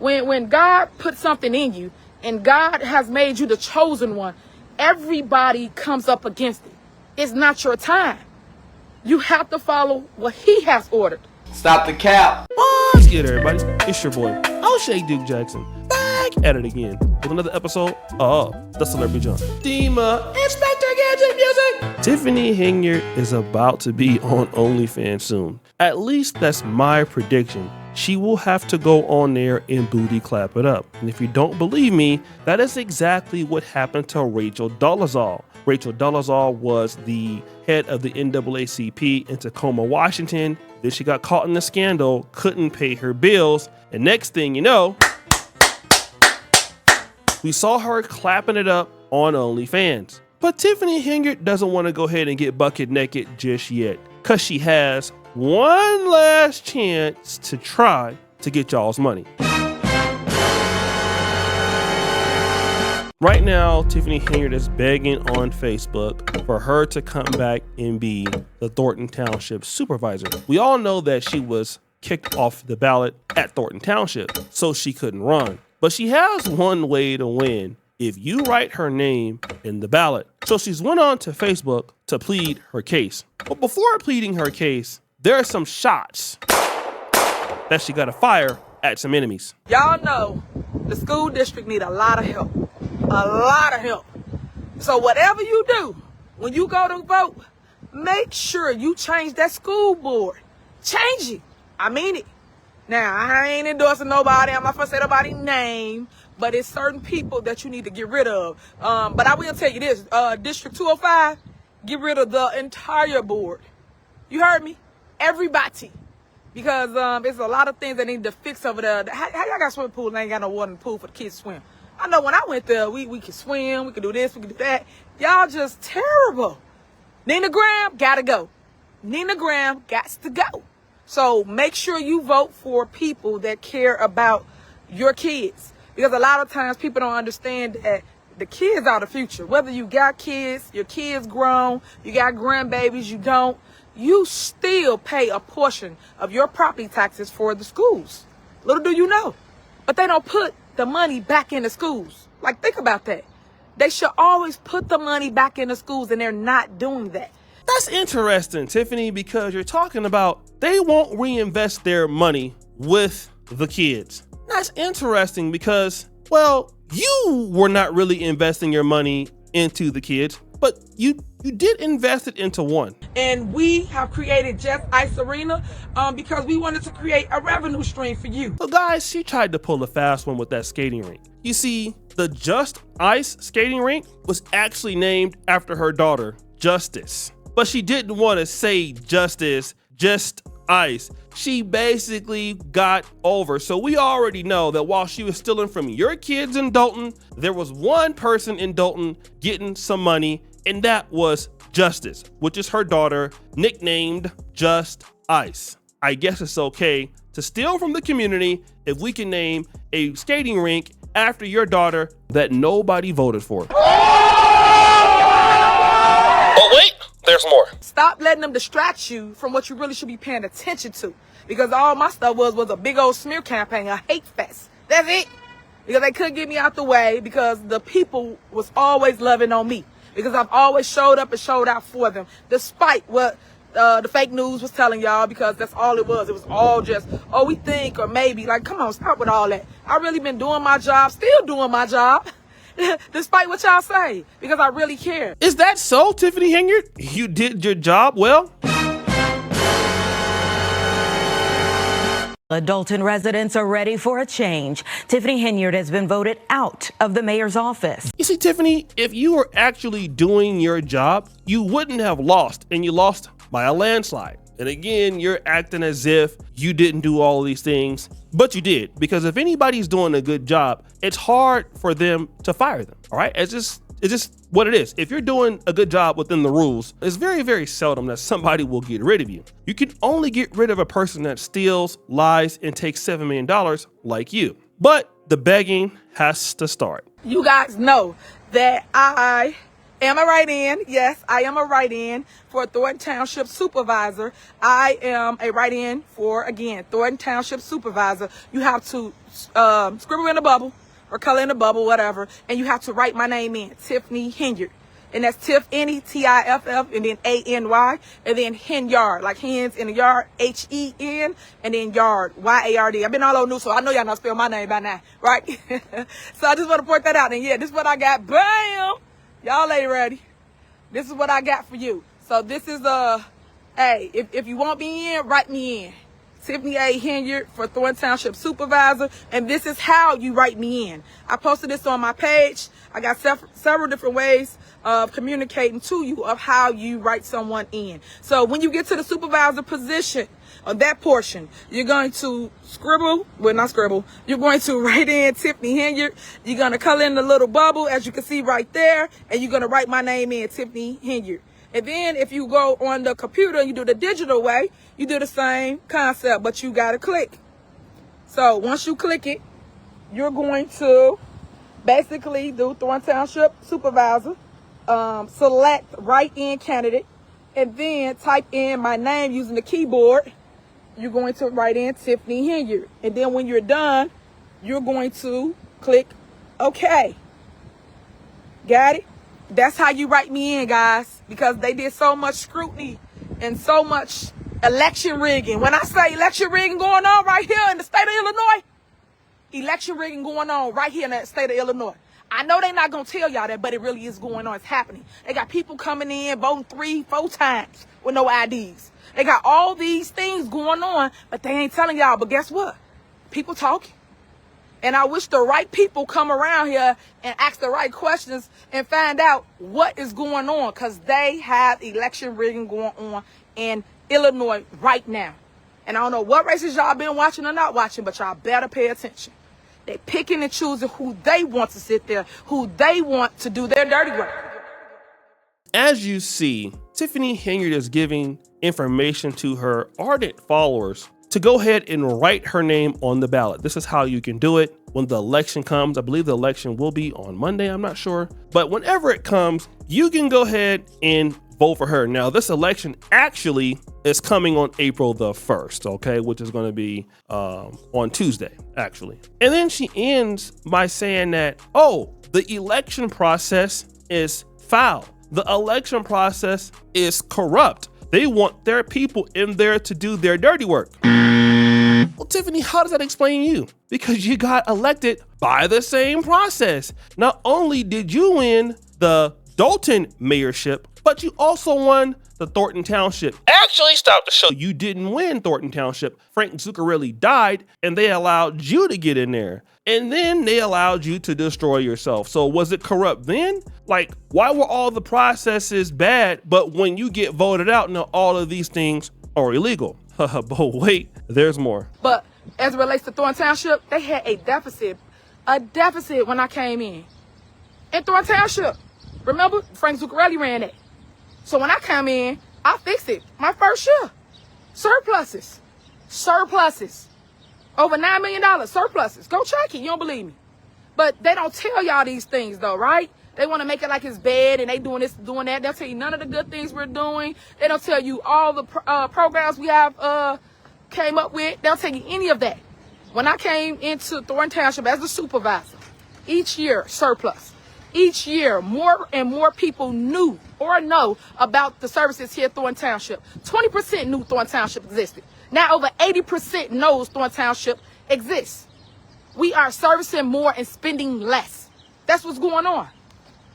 When God put something in you and God has made you the chosen one, everybody comes up against it. It's not your time. You have to follow what he has ordered. Stop the cap. What's good, everybody? It's your boy, O'Shea Duke Jackson, back at it again with another episode of The Celebrity Jump. Inspector Gadget Music! Tiffany Henyard is about to be on OnlyFans soon. At least that's my prediction. She will have to go on there and booty clap it up. And if you don't believe me, that is exactly what happened to Rachel Dolezal. Rachel Dolezal was the head of the NAACP in Tacoma, Washington. Then she got caught in a scandal, couldn't pay her bills, and next thing you know, we saw her clapping it up on OnlyFans. But Tiffany Henyard doesn't want to go ahead and get bucket naked just yet, because she has one last chance to try to get y'all's money. Right now, Tiffany Henyard is begging on Facebook for her to come back and be the Thornton Township supervisor. We all know that she was kicked off the ballot at Thornton Township, so she couldn't run. But she has one way to win if you write her name in the ballot. So she's went on to Facebook to plead her case. But before pleading her case, there are some shots that she got to fire at some enemies. Y'all know the school district need a lot of help. A lot of help. So whatever you do, when you go to vote, make sure you change that school board. Change it. I mean it. Now, I ain't endorsing nobody. I'm not going to say nobody's name, but it's certain people that you need to get rid of. But I will tell you this, District 205, get rid of the entire board. You heard me? Everybody. Because there's a lot of things that need to fix over there. How y'all got a swimming pool and ain't got no water in the pool for the kids to swim? I know when I went there, we could swim, we could do this, we could do that. Y'all just terrible. Nina Graham, gotta go. Nina Graham, gots to go. So make sure you vote for people that care about your kids. Because a lot of times people don't understand that the kids are the future. Whether you got kids, your kids grown, you got grandbabies, you don't, you still pay a portion of your property taxes for the schools. Little do you know. But they don't put the money back in the schools. Like, think about that. They should always put the money back in the schools, and they're not doing that. That's interesting, Tiffany, because you're talking about they won't reinvest their money with the kids. That's interesting because, well, you were not really investing your money into the kids, but you did invest it into one. And we have created Just Ice Arena because we wanted to create a revenue stream for you. So guys, she tried to pull a fast one with that skating rink. You see, the Just Ice skating rink was actually named after her daughter, Justice. But she didn't want to say Justice, just Ice. She basically got over. So we already know that while she was stealing from your kids in Dalton, there was one person in Dalton getting some money, and that was Justice, which is her daughter, nicknamed Just Ice. I guess it's okay to steal from the community if we can name a skating rink after your daughter that nobody voted for. Oh wait, there's more. Stop letting them distract you from what you really should be paying attention to. Because all my stuff was a big old smear campaign, a hate fest. That's it. Because they couldn't get me out the way because the people was always loving on me. Because I've always showed up and showed out for them, despite what the fake news was telling y'all, because that's all it was. It was all just, oh, we think, or maybe. Like, come on, stop with all that. I really been doing my job, still doing my job, despite what y'all say, because I really care. Is that so, Tiffany Henyard? You did your job well? Dalton residents are ready for a change. Tiffany Henyard has been voted out of the mayor's office. You see, Tiffany, if you were actually doing your job, you wouldn't have lost, and you lost by a landslide. And again, you're acting as if you didn't do all of these things, but you did. Because if anybody's doing a good job, it's hard for them to fire them, all right? It's just what it is. If you're doing a good job within the rules, it's very, very seldom that somebody will get rid of you. You can only get rid of a person that steals, lies, and takes $7 million like you. But the begging has to start. You guys know that I am a write-in. Yes, I am a write-in for Thornton Township Supervisor. I am a write-in for, again, Thornton Township Supervisor. You have to scribble in a bubble or color in a bubble, whatever, and you have to write my name in, Tiffany Henyard. And that's Tiffany, T-I-F-F, and then A-N-Y, and then Henyard, like hens in the yard, H-E-N, and then yard, Y-A-R-D. I've been all over news, so I know y'all not spell my name by now, right? So I just want to point that out. And yeah, this is what I got. Bam! Y'all ain't ready. This is what I got for you. So this is, hey, if you want me in, write me in. Tiffany A. Henyard for Thornton Township Supervisor, and this is how you write me in. I posted this on my page. I got several different ways of communicating to you of how you write someone in. So when you get to the supervisor position, on that portion, you're going to scribble, well, not scribble, you're going to write in Tiffany Henyard. You're going to color in the little bubble, as you can see right there, and you're going to write my name in, Tiffany Henyard. And then if you go on the computer and you do the digital way, you do the same concept, but you got to click. So once you click it, you're going to basically do Thornton Township Supervisor, select write-in candidate, and then type in my name using the keyboard. You're going to write in Tiffany Henyard. And then when you're done, you're going to click OK. Got it? That's how you write me in, guys, because they did so much scrutiny and so much election rigging. When I say election rigging going on right here in the state of Illinois, election rigging going on right here in the state of Illinois. I know they're not going to tell y'all that, but it really is going on. It's happening. They got people coming in, voting 3-4 times with no IDs. They got all these things going on, but they ain't telling y'all. But guess what? People talking. And I wish the right people come around here and ask the right questions and find out what is going on, because they have election rigging going on in Illinois right now. And I don't know what races y'all been watching or not watching, but y'all better pay attention. They picking and choosing who they want to sit there, who they want to do their dirty work. As you see, Tiffany Henyard is giving information to her ardent followers to go ahead and write her name on the ballot. This is how you can do it when the election comes. I believe the election will be on Monday, I'm not sure. But whenever it comes, you can go ahead and vote for her. Now, this election actually is coming on April the 1st, okay, which is going to be on Tuesday, actually. And then she ends by saying that, oh, the election process is foul. The election process is corrupt. They want their people in there to do their dirty work. Well, Tiffany, how does that explain you? Because you got elected by the same process. Not only did you win the Dalton mayorship, but you also won the Thornton Township. Actually, stop the show. You didn't win Thornton Township. Frank Zuccarelli died, and they allowed you to get in there. And then they allowed you to destroy yourself. So was it corrupt then? Like, why were all the processes bad, but when you get voted out, now all of these things are illegal? But wait, there's more. But as it relates to Thornton Township, they had a deficit when I came in Thornton Township. Remember, Frank Zuccarelli ran that. So when I come in, I fixed it my first year. Surpluses. Over $9 million surpluses. Go check it. You don't believe me. But they don't tell y'all these things, though, right? They want to make it like it's bad and they doing this, doing that. They'll tell you none of the good things we're doing. They don't tell you all the programs we have came up with. They don't tell you any of that. When I came into Thornton Township as a supervisor, each year surplus. Each year, more and more people knew or know about the services here at Thornton Township. 20% knew Thornton Township existed. Now over 80% knows Thornton Township exists. We are servicing more and spending less. That's what's going on.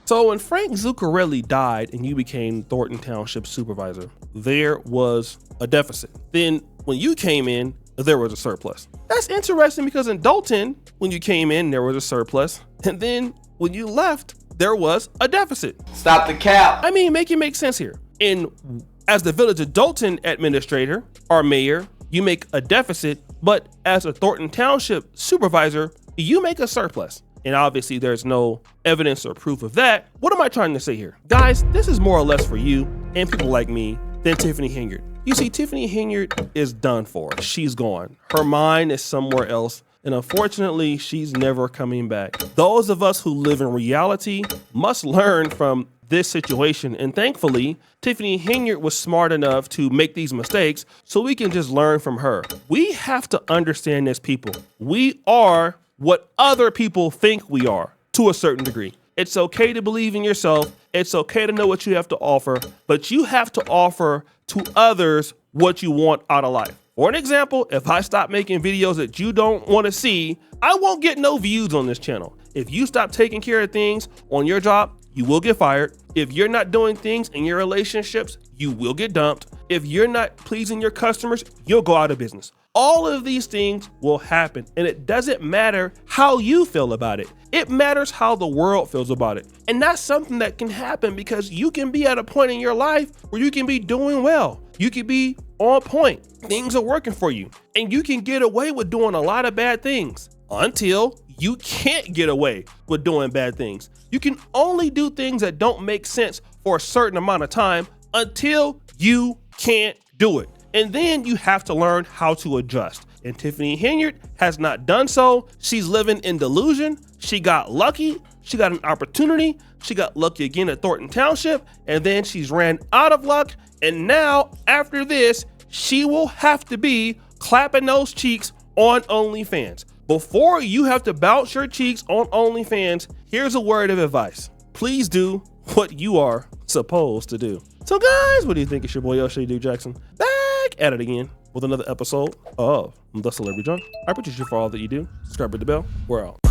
So when Frank Zuccarelli died and you became Thornton Township supervisor, there was a deficit. Then when you came in, there was a surplus. That's interesting because in Dalton, when you came in, there was a surplus. And then when you left, there was a deficit. Stop the cap. I mean, make it make sense here. And as the Village of Dalton administrator or mayor, you make a deficit, but as a Thornton Township supervisor, you make a surplus. And obviously there's no evidence or proof of that. What am I trying to say here? Guys, this is more or less for you and people like me than Tiffany Henyard. You see, Tiffany Henyard is done for. She's gone. Her mind is somewhere else. and unfortunately, she's never coming back. Those of us who live in reality must learn from this situation, and thankfully, Tiffany Henyard was smart enough to make these mistakes so we can just learn from her. We have to understand this, people. We are what other people think we are to a certain degree. It's okay to believe in yourself. It's okay to know what you have to offer, but you have to offer to others what you want out of life. For an example, if I stop making videos that you don't want to see, I won't get no views on this channel. If you stop taking care of things on your job, you will get fired. If you're not doing things in your relationships, you will get dumped. If you're not pleasing your customers, you'll go out of business. All of these things will happen, and it doesn't matter how you feel about it. It matters how the world feels about it. And that's something that can happen because you can be at a point in your life where you can be doing well. You can be on point. Things are working for you, and you can get away with doing a lot of bad things until you can't get away with doing bad things. You can only do things that don't make sense for a certain amount of time until you can't do it. And then you have to learn how to adjust. And Tiffany Henyard has not done so. She's living in delusion. She got lucky. She got an opportunity. She got lucky again at Thornton Township. And then she's ran out of luck. And now after this, she will have to be clapping those cheeks on OnlyFans. Before you have to bounce your cheeks on OnlyFans, here's a word of advice. Please do what you are supposed to do. So guys, what do you think? It's your boy O'Shea Duke Jackson back at it again with another episode of The Celebrity Junk. I appreciate you for all that you do. Subscribe to the bell. We're out.